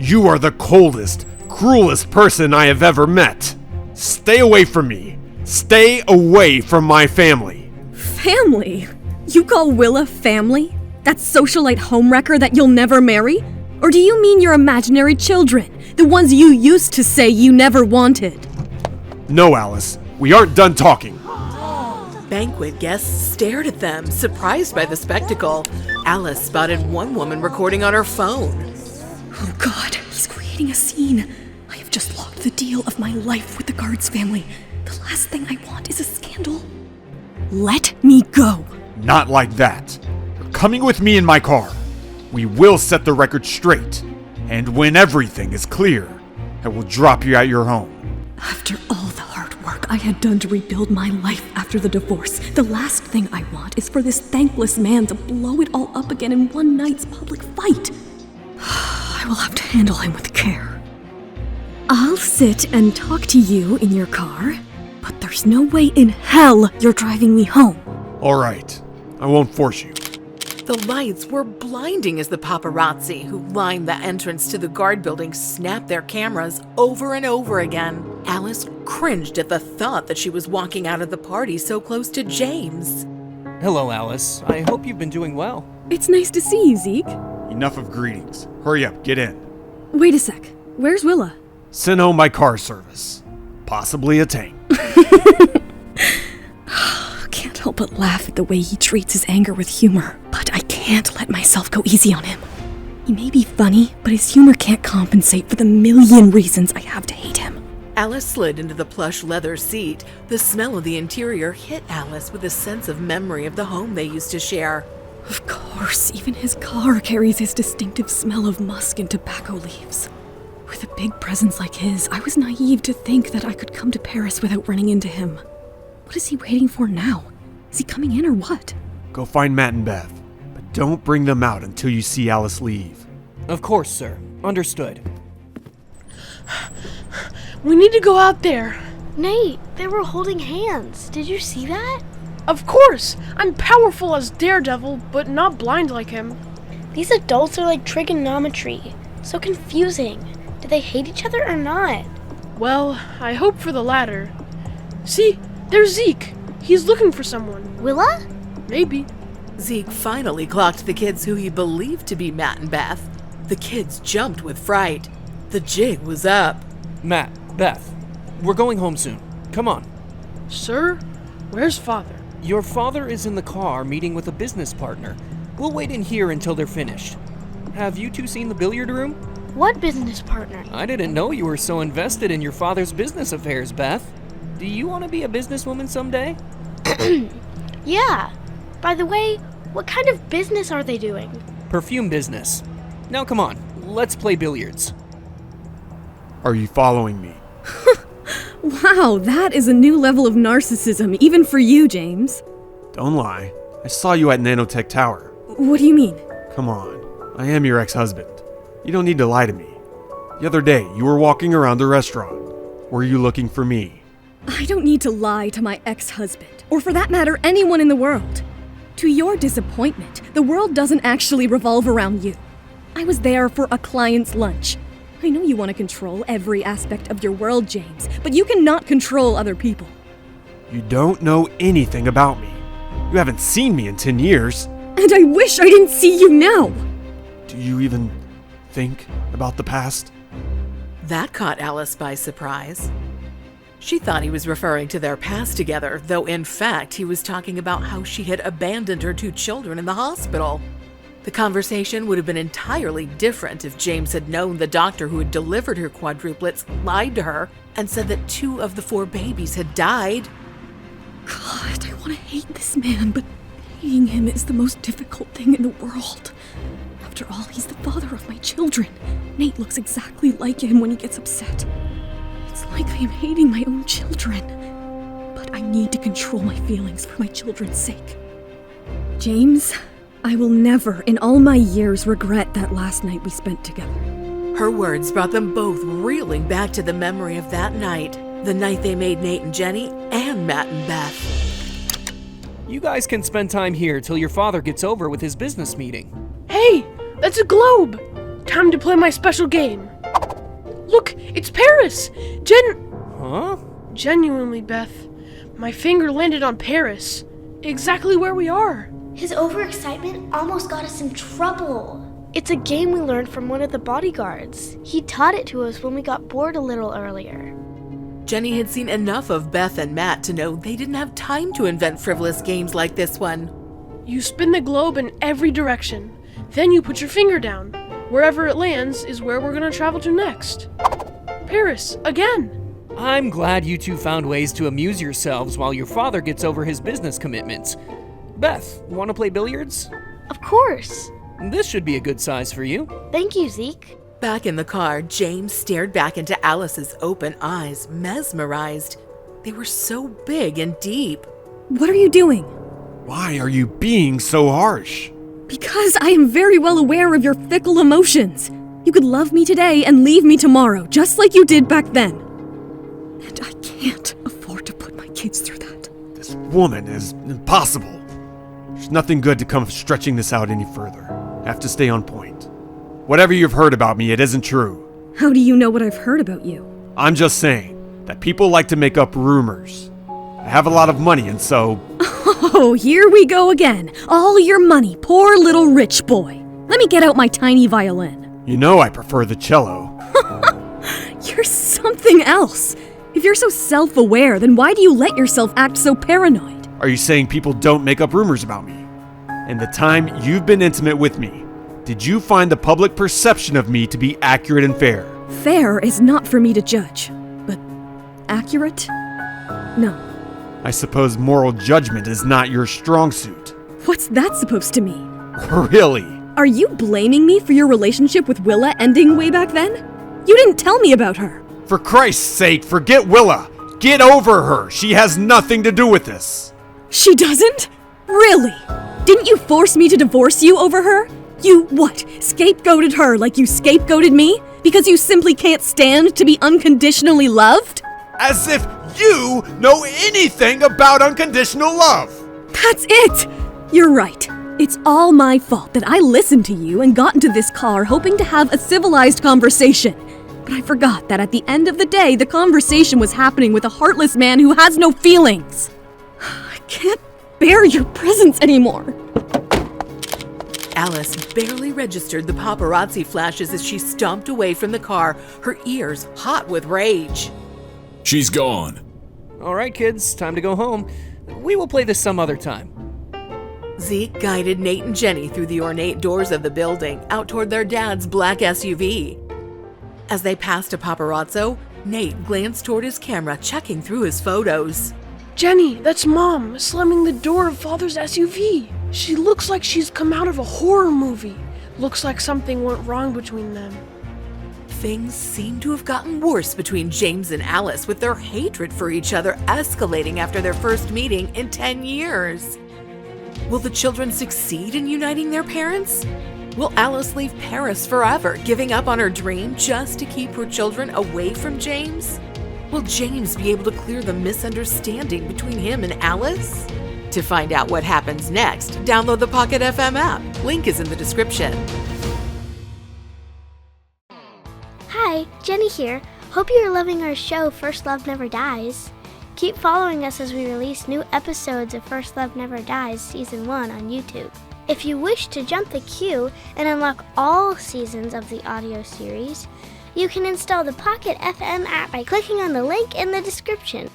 You are the coldest, cruelest person I have ever met. Stay away from me. Stay away from my family. Family? You call Willa family? That socialite homewrecker that you'll never marry? Or do you mean your imaginary children? The ones you used to say you never wanted? No, Alice. We aren't done talking. Banquet guests stared at them, surprised by the spectacle. Alice spotted one woman recording on her phone. Oh God, he's creating a scene. I have just locked the deal of my life with the Guards family. The last thing I want is a scandal. Let me go. Not like that. You're coming with me in my car. We will set the record straight. And when everything is clear, I will drop you at your home. After all the hard work I had done to rebuild my life after the divorce, the last thing I want is for this thankless man to blow it all up again in one night's public fight. I will have to handle him with care. I'll sit and talk to you in your car, but there's no way in hell you're driving me home. All right. I won't force you. The lights were blinding as the paparazzi who lined the entrance to the guard building snapped their cameras over and over again. Alice cringed at the thought that she was walking out of the party so close to James. Hello, Alice. I hope you've been doing well. It's nice to see you, Zeke. Enough of greetings. Hurry up, get in. Wait a sec. Where's Willa? Send home by car service. Possibly a tank. Can't help but laugh at the way he treats his anger with humor, but I can't let myself go easy on him. He may be funny, but his humor can't compensate for the million reasons I have to hate him. Alice slid into the plush leather seat. The smell of the interior hit Alice with a sense of memory of the home they used to share. Of course, even his car carries his distinctive smell of musk and tobacco leaves. With a big presence like his, I was naive to think that I could come to Paris without running into him. What is he waiting for now? Is he coming in or what? Go find Matt and Beth, but don't bring them out until you see Alice leave. Of course, sir. Understood. We need to go out there. Nate, they were holding hands. Did you see that? Of course! I'm powerful as Daredevil, but not blind like him. These adults are like trigonometry. So confusing. Do they hate each other or not? Well, I hope for the latter. See, there's Zeke. He's looking for someone. Willa? Maybe. Zeke finally clocked the kids who he believed to be Matt and Beth. The kids jumped with fright. The jig was up. Matt, Beth, we're going home soon. Come on. Sir, where's Father? Your father is in the car meeting with a business partner. We'll wait in here until they're finished. Have you two seen the billiard room? What business partner? I didn't know you were so invested in your father's business affairs, Beth. Do you want to be a businesswoman someday? Yeah. By the way, what kind of business are they doing? Perfume business. Now come on, let's play billiards. Are you following me? Wow, that is a new level of narcissism, even for you, James. Don't lie. I saw you at Nanotech Tower. What do you mean? Come on. I am your ex-husband. You don't need to lie to me. The other day, you were walking around the restaurant. Were you looking for me? I don't need to lie to my ex-husband, or for that matter, anyone in the world. To your disappointment, the world doesn't actually revolve around you. I was there for a client's lunch. I know you want to control every aspect of your world, James, but you cannot control other people. You don't know anything about me. You haven't seen me in 10 years. And I wish I didn't see you now! Do you even think about the past? That caught Alice by surprise. She thought he was referring to their past together, though in fact he was talking about how she had abandoned her two children in the hospital. The conversation would have been entirely different if James had known the doctor who had delivered her quadruplets lied to her and said that 2 of the 4 babies had died. God, I want to hate this man, but hating him is the most difficult thing in the world. After all, he's the father of my children. Nate looks exactly like him when he gets upset. It's like I am hating my own children. But I need to control my feelings for my children's sake. James, I will never in all my years regret that last night we spent together. Her words brought them both reeling back to the memory of that night, the night they made Nate and Jenny and Matt and Beth. You guys can spend time here till your father gets over with his business meeting. Hey, that's a globe! Time to play my special game. Look, it's Paris! Huh? Genuinely, Beth. My finger landed on Paris. Exactly where we are. His overexcitement almost got us in trouble. It's a game we learned from one of the bodyguards. He taught it to us when we got bored a little earlier. Jenny had seen enough of Beth and Matt to know they didn't have time to invent frivolous games like this one. You spin the globe in every direction. Then you put your finger down. Wherever it lands is where we're gonna travel to next. Paris, again. I'm glad you two found ways to amuse yourselves while your father gets over his business commitments. Beth, want to play billiards? Of course. This should be a good size for you. Thank you, Zeke. Back in the car, James stared back into Alice's open eyes, mesmerized. They were so big and deep. What are you doing? Why are you being so harsh? Because I am very well aware of your fickle emotions. You could love me today and leave me tomorrow, just like you did back then. And I can't afford to put my kids through that. This woman is impossible. There's nothing good to come of stretching this out any further. I have to stay on point. Whatever you've heard about me, it isn't true. How do you know what I've heard about you? I'm just saying that people like to make up rumors. I have a lot of money, and so... Oh, here we go again. All your money, poor little rich boy. Let me get out my tiny violin. You know I prefer the cello. You're something else. If you're so self-aware, then why do you let yourself act so paranoid? Are you saying people don't make up rumors about me? In the time you've been intimate with me, did you find the public perception of me to be accurate and fair? Fair is not for me to judge, but accurate? No. I suppose moral judgment is not your strong suit. What's that supposed to mean? Really? Are you blaming me for your relationship with Willa ending way back then? You didn't tell me about her. For Christ's sake, forget Willa. Get over her. She has nothing to do with this. She doesn't? Really? Didn't you force me to divorce you over her? You, what, scapegoated her like you scapegoated me? Because you simply can't stand to be unconditionally loved? As if you know anything about unconditional love. That's it! You're right. It's all my fault that I listened to you and got into this car hoping to have a civilized conversation. But I forgot that at the end of the day, the conversation was happening with a heartless man who has no feelings. I can't bear your presence anymore. Alice barely registered the paparazzi flashes as she stomped away from the car, her ears hot with rage. She's gone. All right, kids, time to go home. We will play this some other time. Zeke guided Nate and Jenny through the ornate doors of the building, out toward their dad's black SUV. As they passed a paparazzo, Nate glanced toward his camera, checking through his photos. Jenny, that's Mom, slamming the door of Father's SUV. She looks like she's come out of a horror movie. Looks like something went wrong between them. Things seem to have gotten worse between James and Alice, with their hatred for each other escalating after their first meeting in 10 years. Will the children succeed in uniting their parents? Will Alice leave Paris forever, giving up on her dream just to keep her children away from James? Will James be able to clear the misunderstanding between him and Alice? To find out what happens next, download the Pocket FM app. Link is in the description. Hi, Jenny here. Hope you're loving our show, First Love Never Dies. Keep following us as we release new episodes of First Love Never Dies Season 1 on YouTube. If you wish to jump the queue and unlock all seasons of the audio series, you can install the Pocket FM app by clicking on the link in the description.